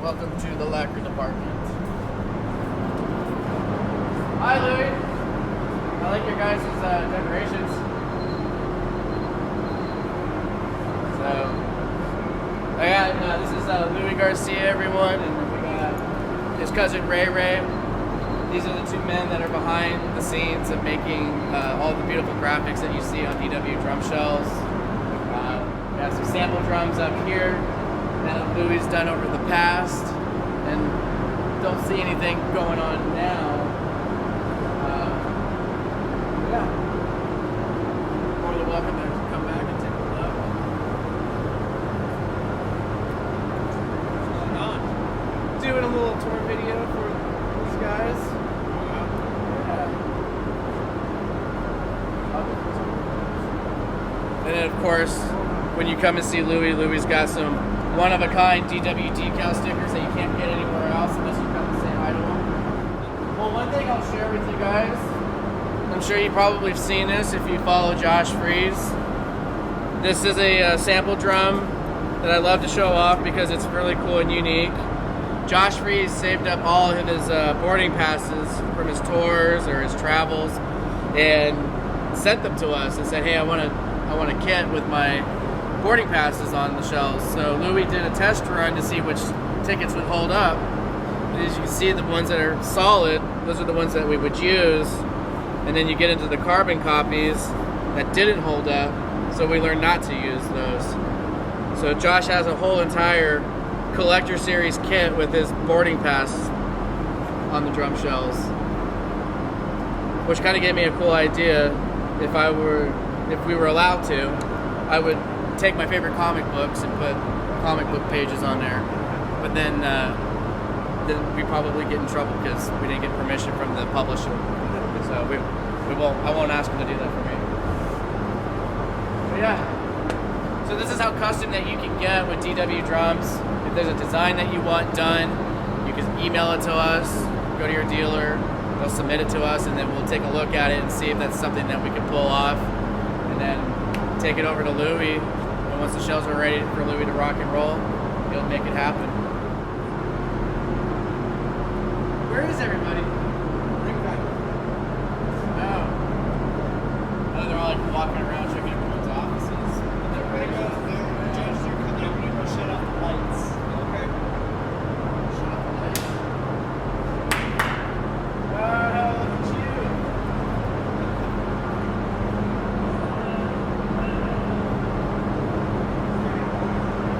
welcome to the lacquer department. Hi, Louie. I like your guys' decorations. So, this is Louie Garcia, everyone, and we got his cousin Ray Ray. These are the two men that are behind the scenes of making all the beautiful graphics that you see on DW drum shells. We have some sample drums up here that Louie's done over the past, and don't see anything going on now. More than welcome to come back and take a look. What's going on? Doing a little tour video for these guys. And then, of course, when you come and see Louie's got some one-of-a-kind DW decal stickers that you can't get anywhere else unless you come and say hi to them. Well, one thing I'll share with you guys, I'm sure you probably have seen this if you follow Josh Freeze. This is a sample drum that I love to show off because it's really cool and unique. Josh Freeze saved up all of his boarding passes from his tours or his travels and sent them to us and said, hey, I want a kit with my boarding passes on the shelves. So Louie did a test run to see which tickets would hold up. And as you can see, the ones that are solid, those are the ones that we would use. And then you get into the carbon copies that didn't hold up, so we learned not to use those. So Josh has a whole entire collector series kit with his boarding pass on the drum shells, which kind of gave me a cool idea. If we were allowed to, I would take my favorite comic books and put comic book pages on there. But then we probably get in trouble because we didn't get permission from the publisher. So I won't ask him to do that for me. But yeah. So this is how custom that you can get with DW drums. If there's a design that you want done, you can email it to us, go to your dealer, they'll submit it to us, and then we'll take a look at it and see if that's something that we can pull off. And then take it over to Louie. And once the shells are ready for Louie to rock and roll, he'll make it happen. Where is everybody? They're all like walking around checking everyone's offices. They're ready to go. Judge, they're coming up. We're going to shut off the lights. Okay. Shut off the lights. Wow, look at you.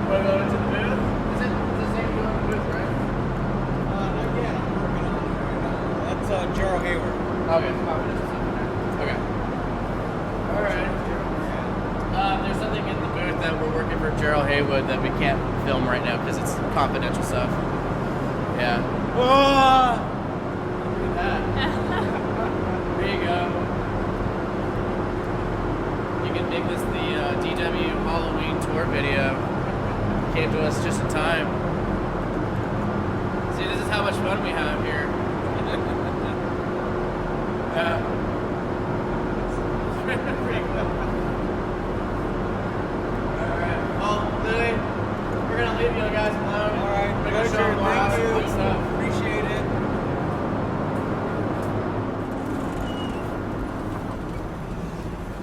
Want to go into the booth? Is it the same going in the booth, right? Not yet. I'm working on it right now. That's Joe Hofer. Okay, confidential stuff in there. Okay. Alright. There's something in the booth that we're working for Gerald Haywood that we can't film right now because it's confidential stuff. Yeah. Whoa! Look at that. There you go. You can make this the DW Halloween tour video. Came to us just in time. See, this is how much fun we have here. Yeah. Pretty cool. Alright. Well, Louie, we're going to leave you guys alone. Alright. We're going to show them more Thank awesome you. fun stuff. Appreciate it.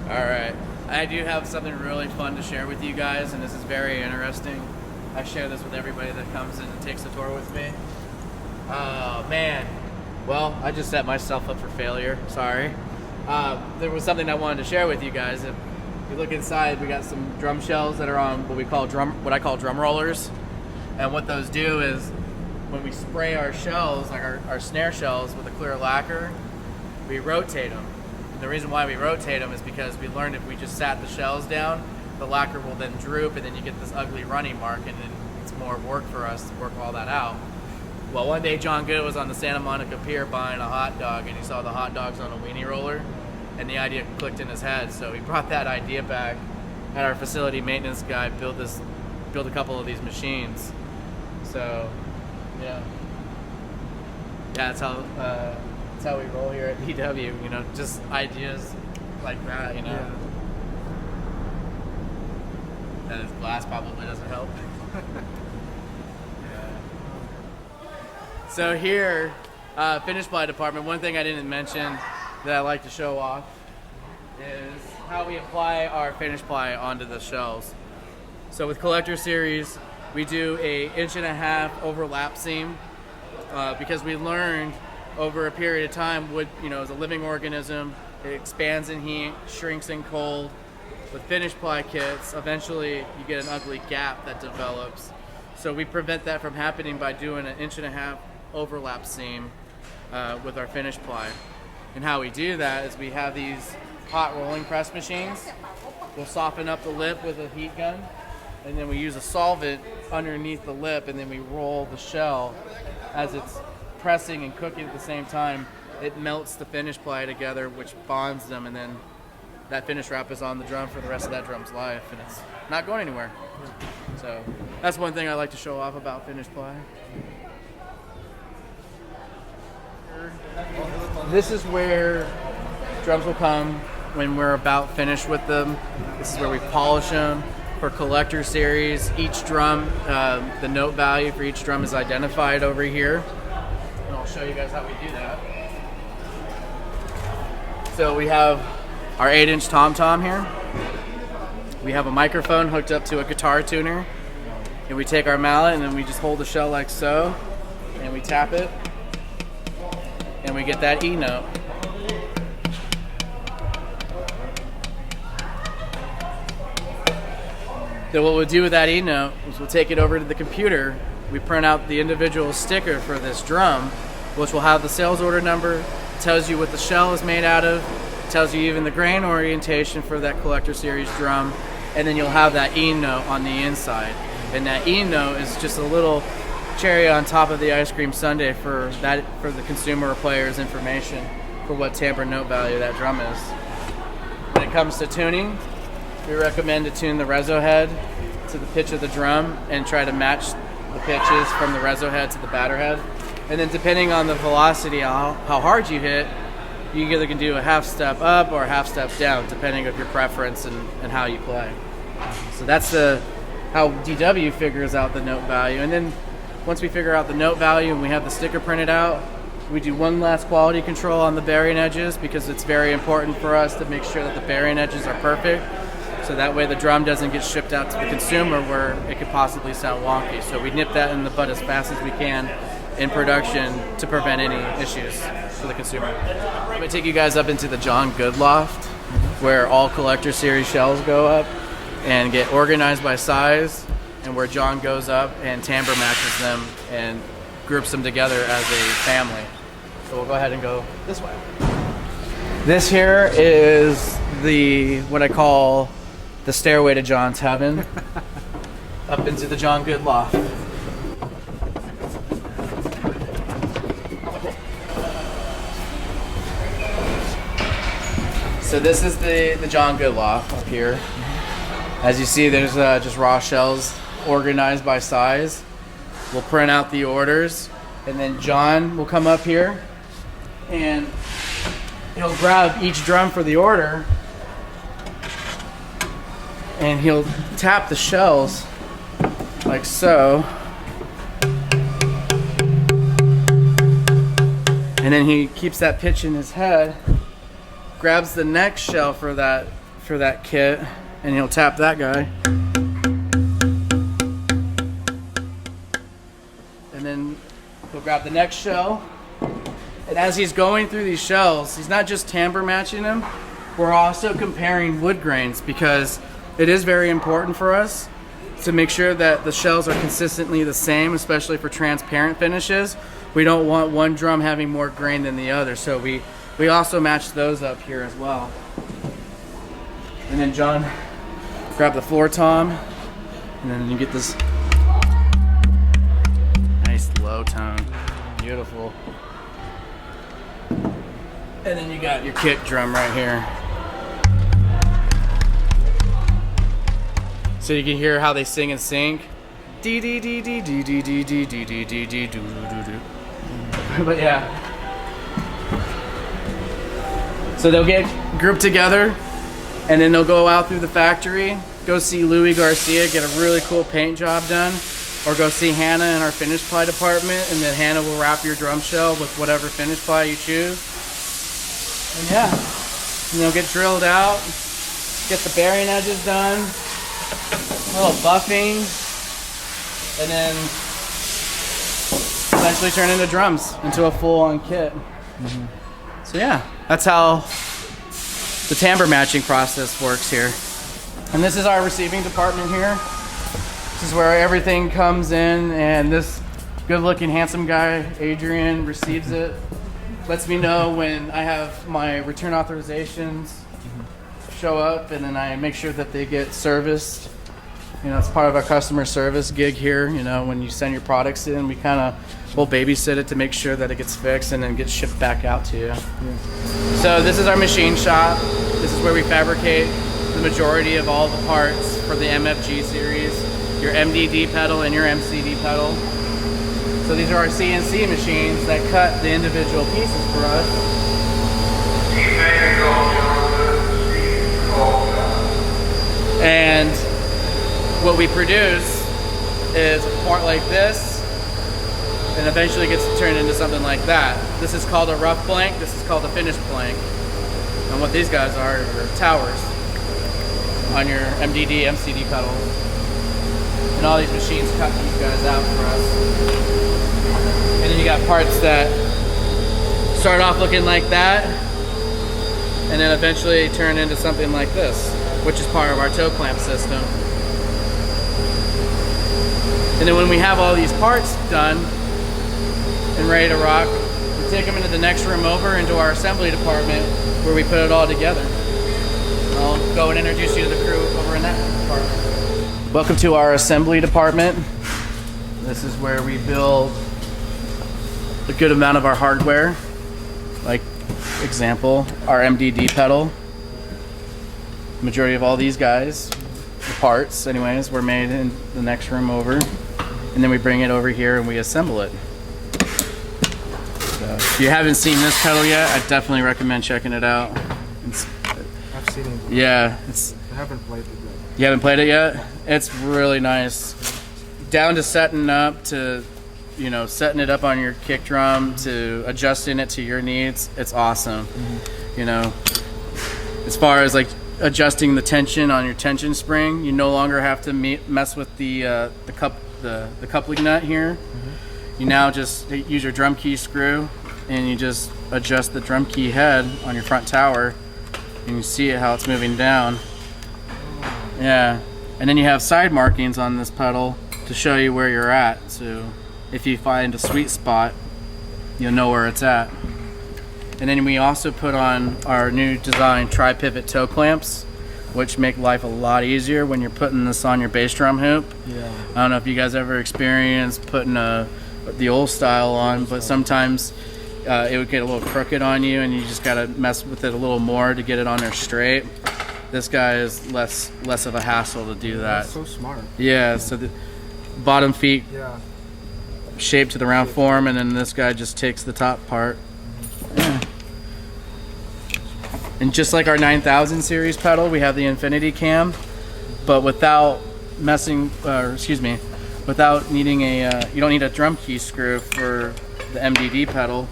Alright. I do have something really fun to share with you guys, and this is very interesting. I share this with everybody that comes in and takes the tour with me. Oh, man. Well, I just set myself up for failure. Sorry. There was something I wanted to share with you guys. If you look inside, we got some drum shells that are on what I call drum rollers. And what those do is when we spray our shells, like our snare shells with a clear lacquer, we rotate them. And the reason why we rotate them is because we learned if we just sat the shells down, the lacquer will then droop and then you get this ugly running mark, and then it's more work for us to work all that out. Well, one day John Good was on the Santa Monica Pier buying a hot dog, and he saw the hot dogs on a weenie roller, and the idea clicked in his head. So he brought that idea back, had our facility maintenance guy build a couple of these machines. So, yeah, that's how we roll here at DW. You know, just ideas like that. You know. Yeah. And his glass probably doesn't help. So here, finish ply department, one thing I didn't mention that I like to show off is how we apply our finish ply onto the shells. So with Collector Series, we do a 1.5 inch overlap seam because we learned over a period of time wood, is a living organism. It expands in heat, shrinks in cold. With finish ply kits, eventually you get an ugly gap that develops. So we prevent that from happening by doing an 1.5 inch overlap seam with our finish ply. And how we do that is we have these hot rolling press machines. We'll soften up the lip with a heat gun, and then we use a solvent underneath the lip, and then we roll the shell as it's pressing and cooking at the same time. It melts the finish ply together, which bonds them, and then that finish wrap is on the drum for the rest of that drum's life, and it's not going anywhere. So that's one thing I like to show off about finish ply. This is where drums will come when we're about finished with them. This is where we polish them. For Collector Series, each drum, the note value for each drum is identified over here. And I'll show you guys how we do that. So we have our 8-inch tom-tom here. We have a microphone hooked up to a guitar tuner. And we take our mallet and then we just hold the shell like so. And we tap it. And we get that E note. Then what we'll do with that E note is we'll take it over to the computer. We print out the individual sticker for this drum, which will have the sales order number, tells you what the shell is made out of, tells you even the grain orientation for that Collector Series drum, and then you'll have that E note on the inside. And that E note is just a little cherry on top of the ice cream sundae for the consumer or player's information for what timbre note value that drum is. When it comes to tuning, we recommend to tune the reso head to the pitch of the drum and try to match the pitches from the reso head to the batter head. And then depending on the velocity, how hard you hit, you either can do a half step up or a half step down, depending on your preference and how you play. So that's how DW figures out the note value. And then once we figure out the note value and we have the sticker printed out, we do one last quality control on the bearing edges because it's very important for us to make sure that the bearing edges are perfect. So that way the drum doesn't get shipped out to the consumer where it could possibly sound wonky. So we nip that in the bud as fast as we can in production to prevent any issues for the consumer. I'm going to take you guys up into the John Good loft where all Collector Series shells go up and get organized by size, and where John goes up and timbre matches them and groups them together as a family. So we'll go ahead and go this way. This here is what I call the stairway to John's heaven, up into the John Good loft. So this is the John Good loft up here. As you see, there's just raw shells organized by size. We'll print out the orders, and then John will come up here and he'll grab each drum for the order and he'll tap the shells like so. And then he keeps that pitch in his head, grabs the next shell for that kit, and he'll tap that guy. And then he'll grab the next shell. And as he's going through these shells, he's not just timbre matching them, we're also comparing wood grains because it is very important for us to make sure that the shells are consistently the same, especially for transparent finishes. We don't want one drum having more grain than the other, so we also match those up here as well. And then John, grab the floor tom, and then you get this nice low tone. Beautiful. And then you got your kick drum right here. So you can hear how they sing in sync. Dee dee dee dee dee dee dee dee dee dee dee dee doo doo doo. But yeah. So they'll get grouped together and then they'll go out through the factory, go see Louis Garcia, get a really cool paint job done. or go see Hannah in our finish ply department, and then Hannah will wrap your drum shell with whatever finish ply you choose. And yeah, get drilled out, get the bearing edges done, a little buffing, and then eventually turn into drums, into a full-on kit. So yeah, that's how the timbre matching process works here. And this is our receiving department here. This is where everything comes in, and this good-looking, handsome guy, Adrian, receives it. Lets me know when I have my return authorizations show up, and then I make sure that they get serviced. It's part of our customer service gig here. When you send your products in, we'll babysit it to make sure that it gets fixed and then gets shipped back out to you. So this is our machine shop. This is where we fabricate the majority of all the parts for the MFG series, your MDD pedal and your MCD pedal. So these are our CNC machines that cut the individual pieces for us. And what we produce is a part like this, and eventually gets turned into something like that. This is called a rough blank, this is called a finished blank. And what these guys are towers on your MDD, MCD pedals. And all these machines cut these guys out for us. And then you got parts that start off looking like that, and then eventually turn into something like this, which is part of our toe clamp system. And then when we have all these parts done and ready to rock, we take them into the next room over, into our assembly department, where we put it all together. I'll go and introduce you to the crew over in that department. Welcome to our assembly department. This is where we build a good amount of our hardware. Like, example, our MDD pedal. Majority of all these guys, the parts anyways, were made in the next room over. And then we bring it over here and we assemble it. So if you haven't seen this pedal yet, I definitely recommend checking it out. I've seen it. Yeah, I haven't played it yet. You haven't played it yet? It's really nice. Down to setting up, to setting it up on your kick drum, to adjusting it to your needs. It's awesome. As far as like adjusting the tension on your tension spring, you no longer have to mess with the coupling nut here. You now just use your drum key screw, and you just adjust the drum key head on your front tower, and you see how it's moving down. Yeah, and then you have side markings on this pedal to show you where you're at. So if you find a sweet spot, you'll know where it's at. And then we also put on our new design tri-pivot toe clamps, which make life a lot easier when you're putting this on your bass drum hoop. Yeah. I don't know if you guys ever experienced putting the old style on, but sometimes it would get a little crooked on you, and you just gotta mess with it a little more to get it on there straight. This guy is less of a hassle to do that. That's so smart. Yeah, so the bottom feet shape to the round form, and then this guy just takes the top part. Yeah. And just like our 9000 series pedal, we have the infinity cam, but without without needing you don't need a drum key screw for the MCD pedal,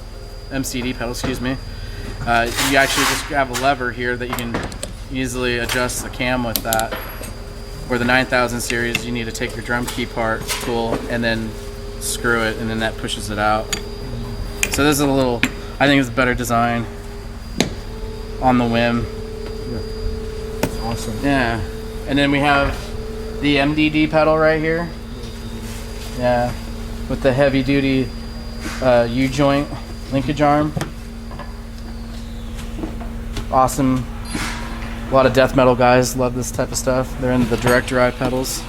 excuse me. You actually just have a lever here that you can easily adjust the cam with that. Where the 9000 series, you need to take your drum key part tool and then screw it, and then that pushes it out. So this is I think it's a better design on the whim. Yeah. That's awesome. Yeah. And then we have the MDD pedal right here. Yeah. With the heavy duty U-joint linkage arm. Awesome. A lot of death metal guys love this type of stuff. They're into the direct drive pedals.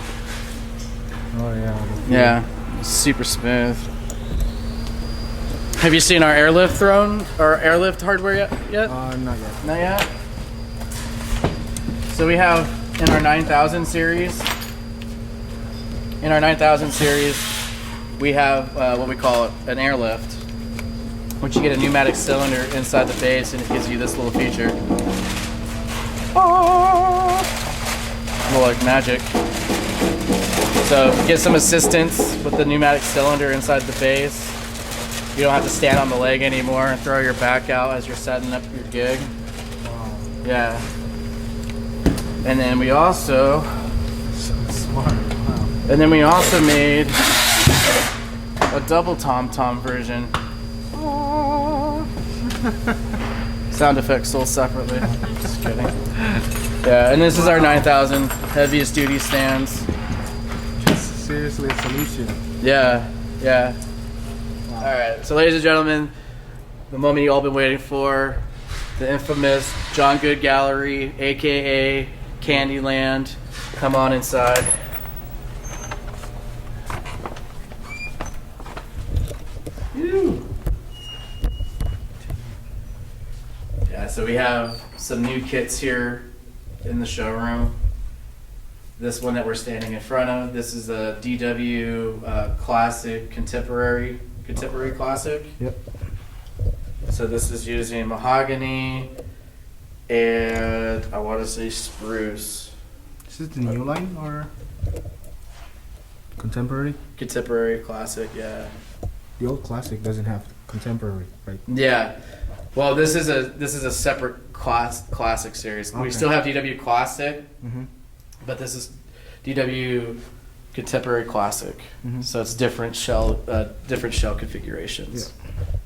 Oh yeah. Yeah. Super smooth. Have you seen our airlift hardware yet? Not yet. Not yet? So we have in our 9000 series, we have what we call an airlift, which you get a pneumatic cylinder inside the bass, and it gives you this little feature. More like magic. So So get some assistance with the pneumatic cylinder inside the base. You don't have to stand on the leg anymore and throw your back out as you're setting up your gig. Wow. Yeah. And then we also So smart. Wow. And then we also made a double tom-tom version. Sound effects sold separately. Just kidding. Yeah, and this is our 9,000 heaviest duty stands. Just seriously a solution. Yeah, yeah. Wow. All right, so ladies and gentlemen, the moment you all been waiting for, the infamous John Good Gallery, aka Candyland. Come on inside. Whew. Yeah, so we have some new kits here in the showroom. This one that we're standing in front of, this is a DW Classic Contemporary Classic. Yep. So this is using mahogany and I want to say spruce. Is this the new line or contemporary? Contemporary Classic, yeah. The old classic doesn't have contemporary, right? Yeah. Well, this is a separate classic series. We Okay. still have DW Classic, Mm-hmm. but this is DW Contemporary Classic. Mhm. So it's different shell configurations. Yeah.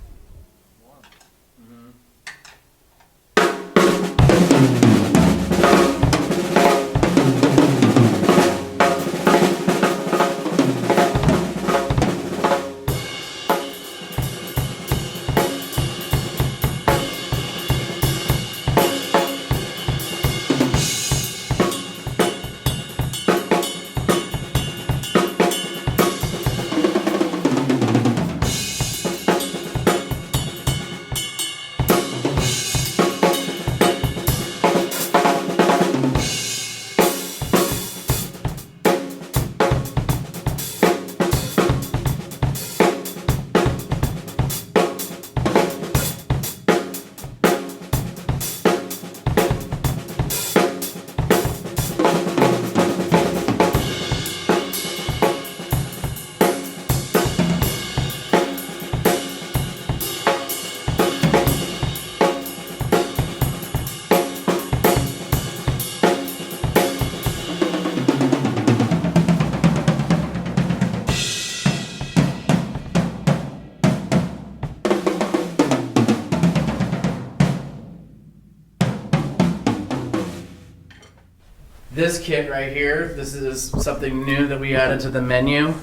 This kit right here, this is something new that we added to the menu.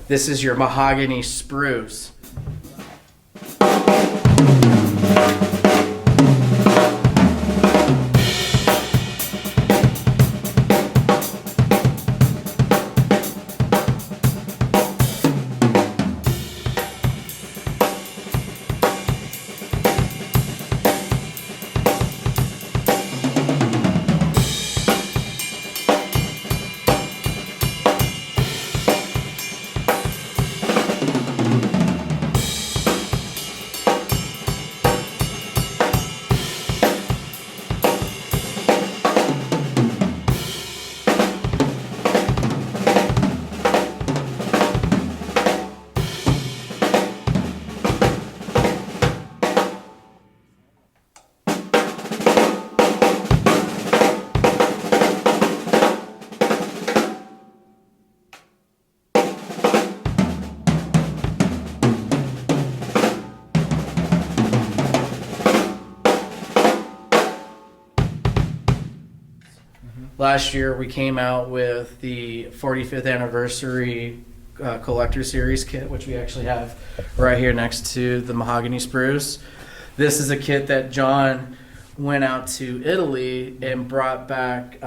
This is your mahogany spruce. Last year we came out with the 45th anniversary collector series kit, which we actually have right here next to the mahogany spruce. This is a kit that John went out to Italy and brought back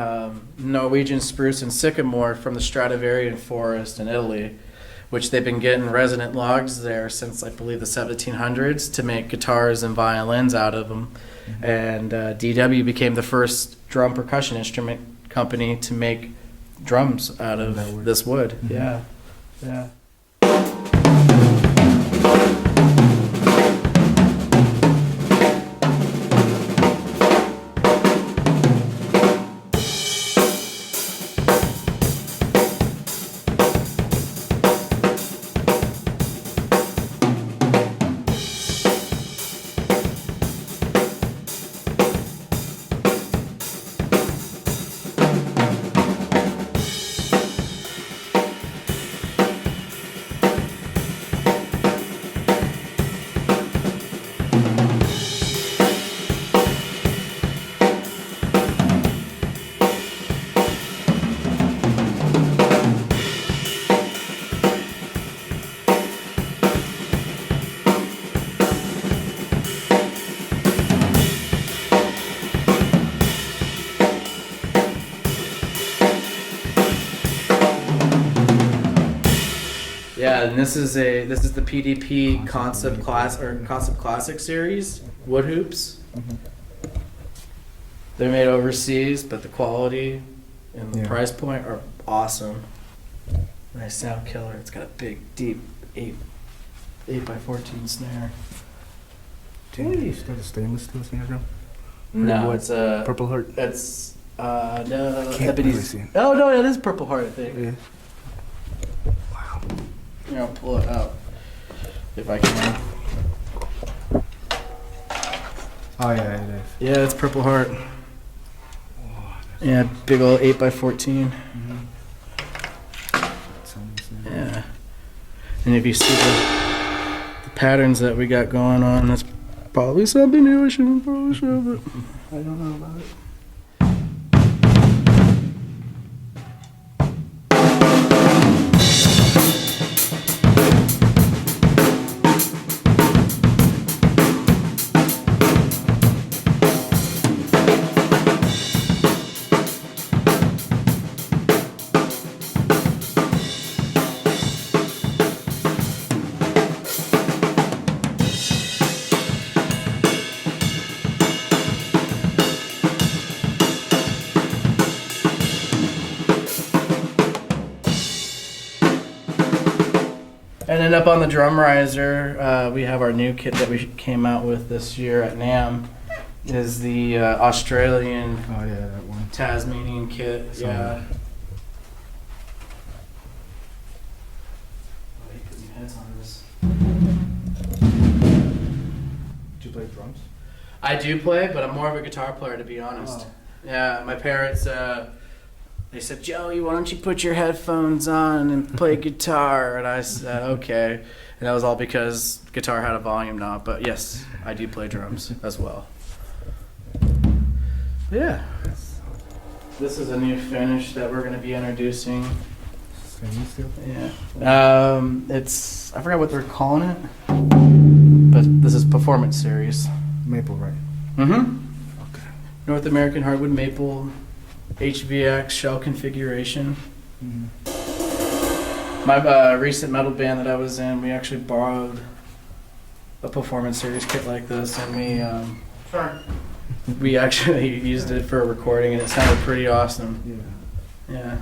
Norwegian spruce and sycamore from the Stradivarian forest in Italy, which they've been getting resident logs there since I believe the 1700s to make guitars and violins out of them. And DW became the first drum percussion instrument company to make drums out of this wood. Mm-hmm. Yeah, yeah. And this is the PDP Concept Classic series wood hoops. They're made overseas, but the quality and the price point are awesome. Nice sound killer. It's got a big, deep 8x14 snare. Is that a stainless steel snare drum? No, it's a Purple Heart. It's no. Can't really see it. Oh no, it is Purple Heart, I think. Yeah. Wow. Here, I'll pull it out if I can. Oh yeah, it is. Yeah, it's Purple Heart. Yeah, big old 8x14. Yeah. And if you see the patterns that we got going on, that's probably something new I shouldn't probably show, but I don't know about it. And then up on the drum riser, we have our new kit that we came out with this year at NAMM. Is the Australian Oh yeah, that one. Tasmanian kit. So- Yeah. Oh, you put your heads on this. Did you play drums? I do play, but I'm more of a guitar player, to be honest. Oh. Yeah, my parents, they said, Joey, why don't you put your headphones on and play guitar? And I said, okay. And that was all because guitar had a volume knob. But yes, I do play drums as well. Yeah. This is a new finish that we're going to be introducing. Stainless steel. Yeah. It's, I forgot what they're calling it, but this is Performance Series. Maple, right? Mm-hmm. Okay. North American Hardwood Maple HVX shell configuration. My recent metal band that I was in, we actually borrowed a Performance Series kit like this, and we actually used it for a recording, and it sounded pretty awesome. Yeah. Yeah.